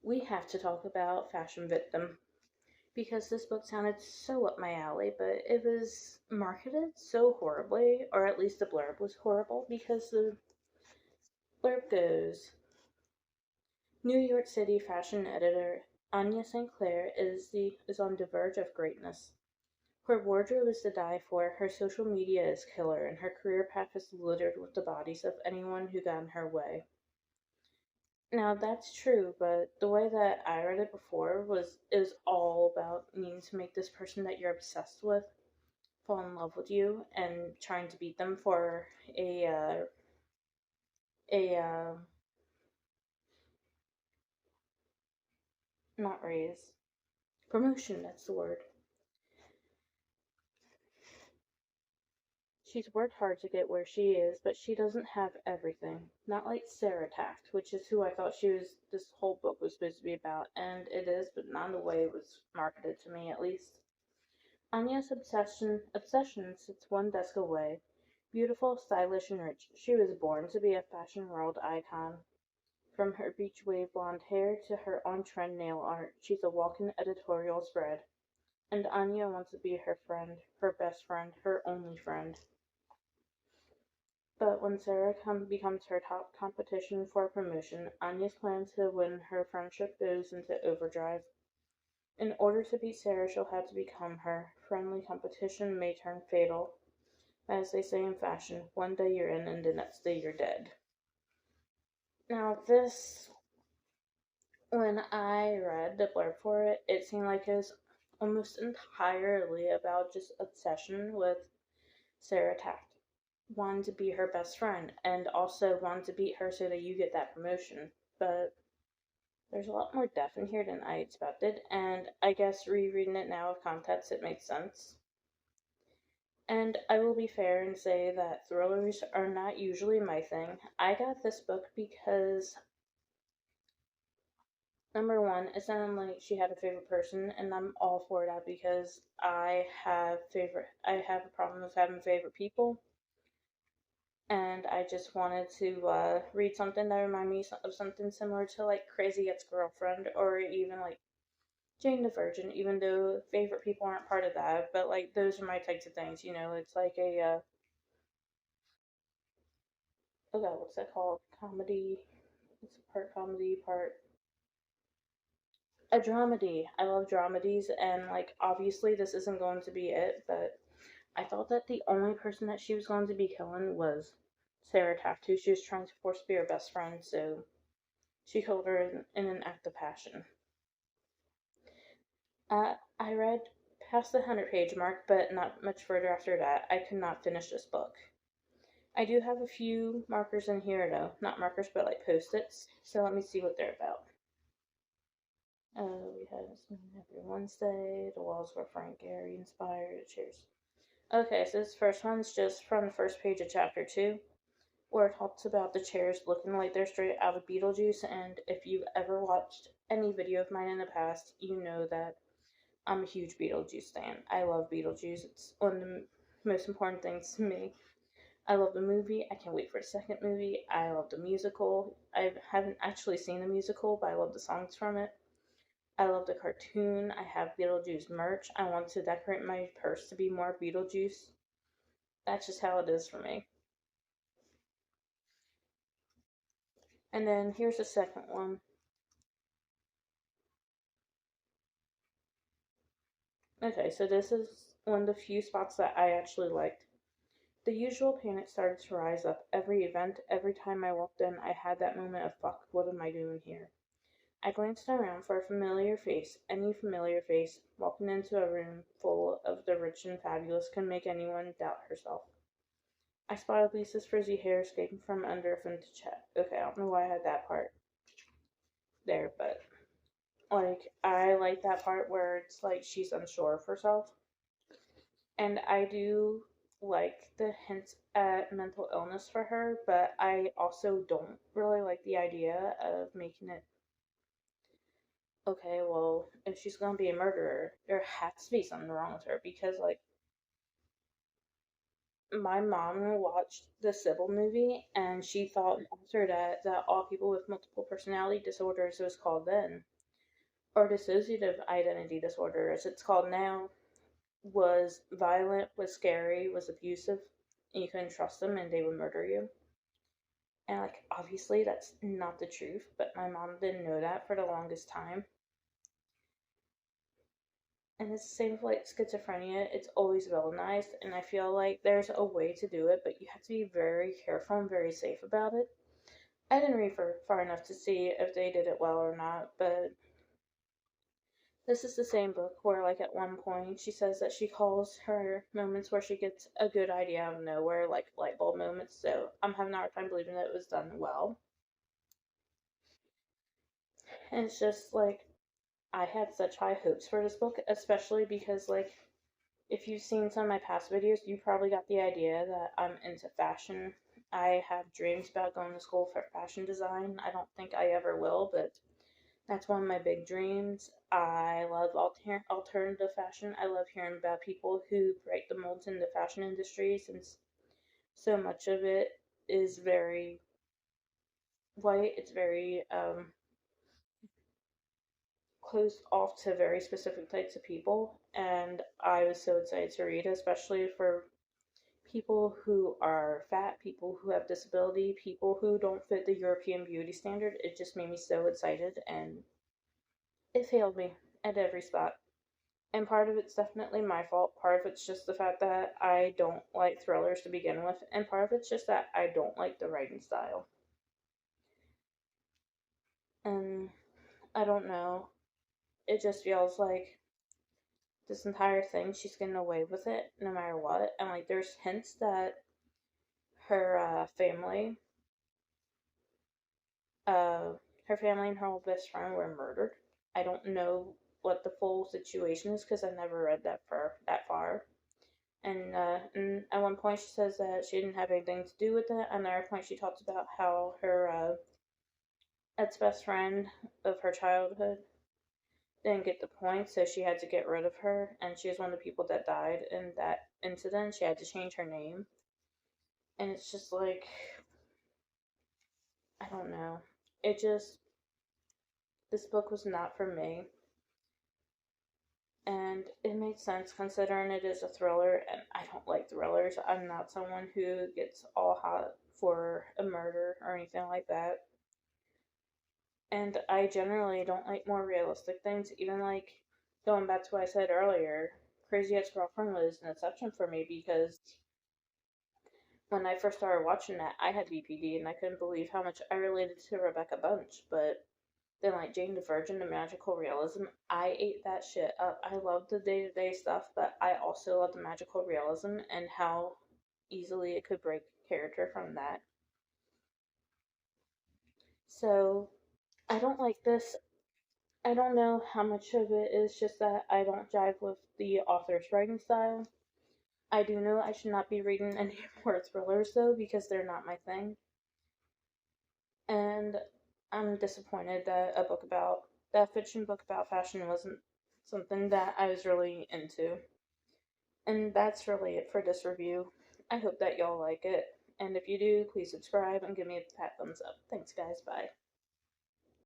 we have to talk about Fashion Victim because this book sounded so up my alley, but it was marketed so horribly, or at least the blurb was horrible because the blurb goes New York City fashion editor Anya St. Clair is on the verge of greatness. Her wardrobe is to die for, her social media is killer, and her career path is littered with the bodies of anyone who got in her way. Now that's true, but the way that I read it before was is all about needing to make this person that you're obsessed with fall in love with you and trying to beat them for a not raise promotion. That's the word. She's worked hard to get where she is, but she doesn't have everything. Not like Sarah Taft, which is who I thought this whole book was supposed to be about, and it is, but not in the way it was marketed to me, at least. Anya's obsession sits one desk away. Beautiful, stylish, and rich, she was born to be a fashion world icon. From her beach wave blonde hair to her on-trend nail art, she's a walking editorial spread. And Anya wants to be her friend, her best friend, her only friend. But when Sarah becomes her top competition for promotion, Anya's plan to win her friendship goes into overdrive. In order to beat Sarah, she'll have to become her. Friendly competition may turn fatal. As they say in fashion, one day you're in and the next day you're dead. Now, when I read the blurb for it, it seemed like it was almost entirely about just obsession with Sarah Taft. Wanting to be her best friend and also wanting to beat her so that you get that promotion. But there's a lot more depth in here than I expected, and I guess rereading it now with context, it makes sense. And I will be fair and say that thrillers are not usually my thing. I got this book because, number one, it sounded like she had a favorite person, and I'm all for that because I have a problem with having favorite people, and I just wanted to read something that reminded me of something similar to like Crazy Ex-Girlfriend or even like Jane the Virgin, even though favorite people aren't part of that, but like those are my types of things, you know. It's like oh god, what's that called? Comedy. It's a part comedy, part a dramedy. I love dramedies, and like obviously this isn't going to be it, but I thought that the only person that she was going to be killing was Sarah Taft, who she was trying to force to be her best friend, so she killed her in an act of passion. I read past the 100-page mark, but not much further after that. I could not finish this book. I do have a few markers in here, though. Not markers, but like post-its. So let me see what they're about. We had every Wednesday. The walls were Frank Gehry inspired. Cheers. Okay, so this first one's just from the first page of chapter 2, where it talks about the chairs looking like they're straight out of Beetlejuice. And if you've ever watched any video of mine in the past, you know that I'm a huge Beetlejuice fan. I love Beetlejuice. It's one of the most important things to me. I love the movie. I can't wait for the second movie. I love the musical. I haven't actually seen the musical, but I love the songs from it. I love the cartoon. I have Beetlejuice merch. I want to decorate my purse to be more Beetlejuice. That's just how it is for me. And then here's the second one. Okay, so this is one of the few spots that I actually liked. The usual panic started to rise up. Every event, every time I walked in, I had that moment of fuck, what am I doing here? I glanced around for a familiar face, any familiar face. Walking into a room full of the rich and fabulous can make anyone doubt herself. I spotted Lisa's frizzy hair escaping from under a vintage hat. Okay, I don't know why I had that part there, but like I like that part where it's like she's unsure of herself. And I do like the hints at mental illness for her, but I also don't really like the idea of making it okay, well, if she's gonna be a murderer, there has to be something wrong with her because, like, my mom watched the Sybil movie and she thought after that all people with multiple personality disorders was called then. or dissociative identity disorder, as it's called now, was violent, was scary, was abusive, and you couldn't trust them and they would murder you. And like obviously that's not the truth, but my mom didn't know that for the longest time. And it's the same with like schizophrenia, it's always villainized, and I feel like there's a way to do it, but you have to be very careful and very safe about it. I didn't read for far enough to see if they did it well or not, but this is the same book where, like, at one point, she says that she calls her moments where she gets a good idea out of nowhere, like light bulb moments. So I'm having a hard time believing that it was done well. And it's just like, I had such high hopes for this book, especially because, like, if you've seen some of my past videos, you probably got the idea that I'm into fashion. I have dreams about going to school for fashion design. I don't think I ever will, but that's one of my big dreams. I love alternative fashion. I love hearing about people who break the molds in the fashion industry, since so much of it is very white. It's very closed off to very specific types of people. And I was so excited to read it, especially for people who are fat, people who have disability, people who don't fit the European beauty standard. It just made me so excited, and it failed me at every spot. And part of it's definitely my fault. Part of it's just the fact that I don't like thrillers to begin with, and part of it's just that I don't like the writing style. And I don't know. It just feels like this entire thing, she's getting away with it no matter what. And like, there's hints that her uh, her family and her old best friend were murdered. I don't know what the full situation is because I never read that far. And at one point she says that she didn't have anything to do with it. Another point she talks about how her ex-best friend of her childhood didn't get the point, so she had to get rid of her, and she was one of the people that died in that incident. She had to change her name, and it's just like, I don't know. It just, this book was not for me, and it makes sense considering it is a thriller, and I don't like thrillers. I'm not someone who gets all hot for a murder or anything like that. And I generally don't like more realistic things, even like going back to what I said earlier, Crazy Ex-Girlfriend was an exception for me because when I first started watching that, I had BPD and I couldn't believe how much I related to Rebecca Bunch. But then, like Jane the Virgin, the magical realism, I ate that shit up. I love the day to day stuff, but I also love the magical realism and how easily it could break character from that. So, I don't like this. I don't know how much of it is just that I don't jive with the author's writing style. I do know I should not be reading any more thrillers though, because they're not my thing. And I'm disappointed that that fiction book about fashion wasn't something that I was really into. And that's really it for this review. I hope that y'all like it. And if you do, please subscribe and give me a fat thumbs up. Thanks, guys. Bye.